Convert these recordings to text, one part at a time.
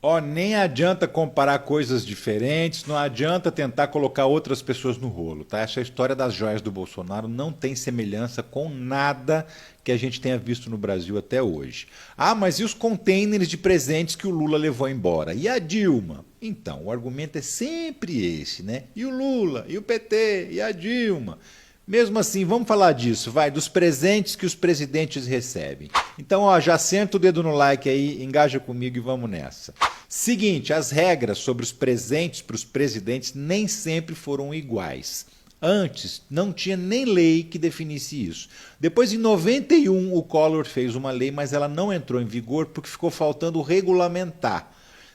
Ó, nem adianta comparar coisas diferentes, não adianta tentar colocar outras pessoas no rolo, tá? Essa história das joias do Bolsonaro não tem semelhança com nada que a gente tenha visto no Brasil até hoje. Ah, mas e os containers de presentes que o Lula levou embora? E a Dilma? Então, o argumento é sempre esse, né? E o Lula? E o PT? E a Dilma? Mesmo assim, vamos falar disso, vai, dos presentes que os presidentes recebem. Então, ó, já senta o dedo no like aí, engaja comigo e vamos nessa. Seguinte, as regras sobre os presentes para os presidentes nem sempre foram iguais. Antes, não tinha nem lei que definisse isso. Depois, em 91, o Collor fez uma lei, mas ela não entrou em vigor porque ficou faltando regulamentar.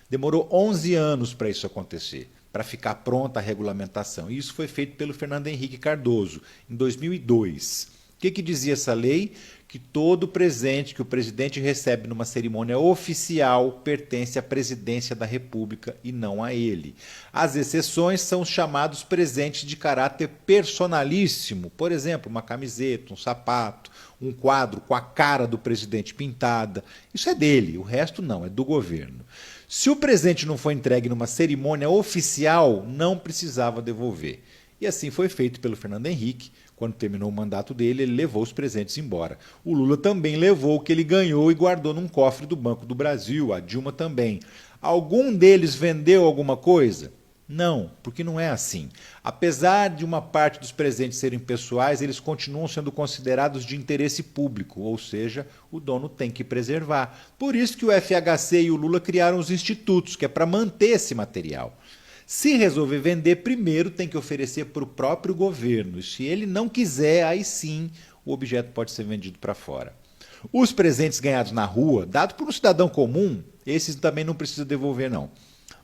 Demorou 11 anos para isso acontecer, para ficar pronta a regulamentação. E isso foi feito pelo Fernando Henrique Cardoso, em 2002. O que dizia essa lei? Que todo presente que o presidente recebe numa cerimônia oficial pertence à presidência da República e não a ele. As exceções são os chamados presentes de caráter personalíssimo. Por exemplo, uma camiseta, um sapato, um quadro com a cara do presidente pintada. Isso é dele, o resto não, é do governo. Se o presente não foi entregue numa cerimônia oficial, não precisava devolver. E assim foi feito pelo Fernando Henrique. Quando terminou o mandato dele, ele levou os presentes embora. O Lula também levou o que ele ganhou e guardou num cofre do Banco do Brasil, a Dilma também. Algum deles vendeu alguma coisa? Não, porque não é assim. Apesar de uma parte dos presentes serem pessoais, eles continuam sendo considerados de interesse público, ou seja, o dono tem que preservar. Por isso que o FHC e o Lula criaram os institutos, que é para manter esse material. Se resolver vender, primeiro tem que oferecer para o próprio governo. Se ele não quiser, aí sim o objeto pode ser vendido para fora. Os presentes ganhados na rua, dados por um cidadão comum, esses também não precisa devolver não.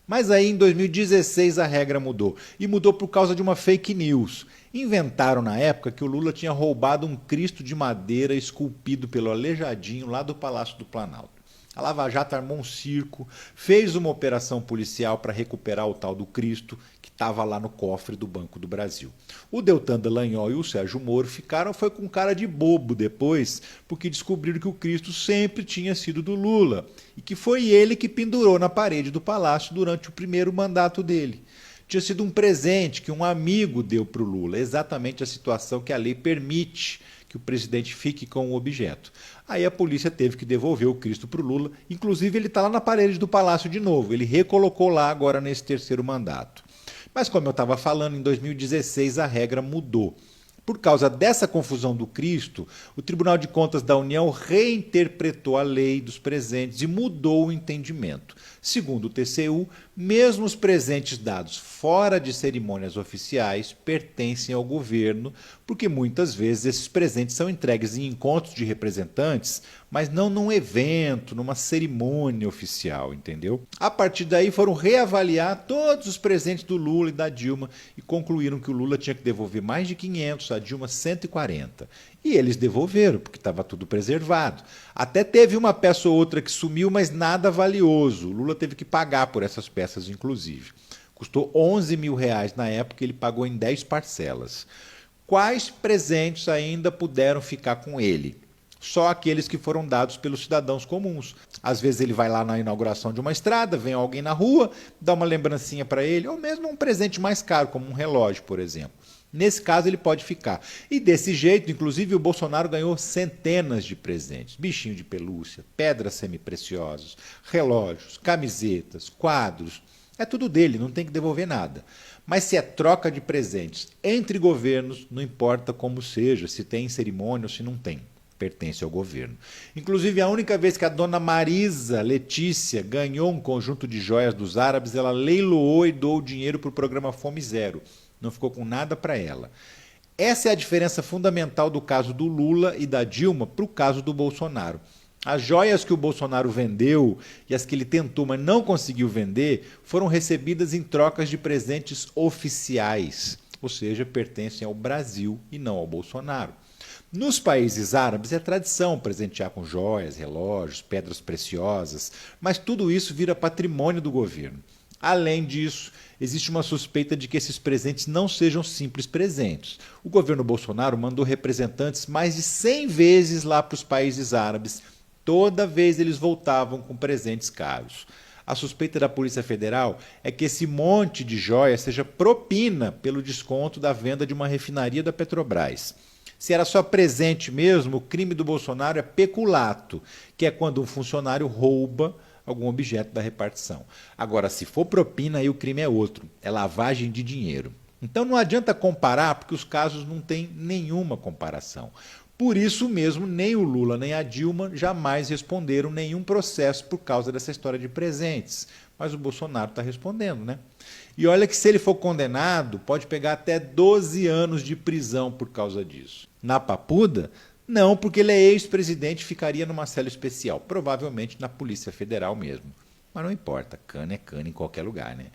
Mas aí em 2016 a regra mudou. E mudou por causa de uma fake news. Inventaram na época que o Lula tinha roubado um Cristo de madeira esculpido pelo Aleijadinho lá do Palácio do Planalto. A Lava Jato armou um circo, fez uma operação policial para recuperar o tal do Cristo, que estava lá no cofre do Banco do Brasil. O Deltan Dallagnol e o Sérgio Moro ficaram foi com cara de bobo depois, porque descobriram que o Cristo sempre tinha sido do Lula e que foi ele que pendurou na parede do palácio durante o primeiro mandato dele. Tinha sido um presente que um amigo deu para o Lula, exatamente a situação que a lei permite que o presidente fique com o objeto. Aí a polícia teve que devolver o Cristo para o Lula, inclusive ele está lá na parede do palácio de novo, ele recolocou lá agora nesse terceiro mandato. Mas como eu estava falando, em 2016 a regra mudou. Por causa dessa confusão do Cristo, o Tribunal de Contas da União reinterpretou a lei dos presentes e mudou o entendimento. Segundo o TCU, mesmo os presentes dados fora de cerimônias oficiais pertencem ao governo, porque muitas vezes esses presentes são entregues em encontros de representantes, mas não num evento, numa cerimônia oficial, entendeu? A partir daí foram reavaliar todos os presentes do Lula e da Dilma e concluíram que o Lula tinha que devolver mais de 500, a Dilma 140. E eles devolveram, porque estava tudo preservado. Até teve uma peça ou outra que sumiu, mas nada valioso. O Lula teve que pagar por essas peças, inclusive. Custou 11 mil reais na época, ele pagou em 10 parcelas. Quais presentes ainda puderam ficar com ele? Só aqueles que foram dados pelos cidadãos comuns. Às vezes ele vai lá na inauguração de uma estrada, vem alguém na rua, dá uma lembrancinha para ele, ou mesmo um presente mais caro, como um relógio, por exemplo. Nesse caso ele pode ficar. E desse jeito, inclusive, o Bolsonaro ganhou centenas de presentes. Bichinho de pelúcia, pedras semipreciosas, relógios, camisetas, quadros. É tudo dele, não tem que devolver nada. Mas se é troca de presentes entre governos, não importa como seja, se tem cerimônia ou se não tem. Pertence ao governo. Inclusive, a única vez que a dona Marisa Letícia ganhou um conjunto de joias dos árabes, ela leiloou e doou dinheiro para o programa Fome Zero. Não ficou com nada para ela. Essa é a diferença fundamental do caso do Lula e da Dilma para o caso do Bolsonaro. As joias que o Bolsonaro vendeu e as que ele tentou, mas não conseguiu vender, foram recebidas em trocas de presentes oficiais, ou seja, pertencem ao Brasil e não ao Bolsonaro. Nos países árabes é tradição presentear com joias, relógios, pedras preciosas, mas tudo isso vira patrimônio do governo. Além disso, existe uma suspeita de que esses presentes não sejam simples presentes. O governo Bolsonaro mandou representantes mais de 100 vezes lá para os países árabes. Toda vez eles voltavam com presentes caros. A suspeita da Polícia Federal é que esse monte de joia seja propina pelo desconto da venda de uma refinaria da Petrobras. Se era só presente mesmo, o crime do Bolsonaro é peculato, que é quando um funcionário rouba algum objeto da repartição. Agora, se for propina, aí o crime é outro, é lavagem de dinheiro. Então não adianta comparar, porque os casos não têm nenhuma comparação. Por isso mesmo, nem o Lula nem a Dilma jamais responderam nenhum processo por causa dessa história de presentes. Mas o Bolsonaro está respondendo, né? E olha que se ele for condenado, pode pegar até 12 anos de prisão por causa disso. Na Papuda, não, porque ele é ex-presidente e ficaria numa cela especial, provavelmente na Polícia Federal mesmo. Mas não importa, cana é cana em qualquer lugar, né?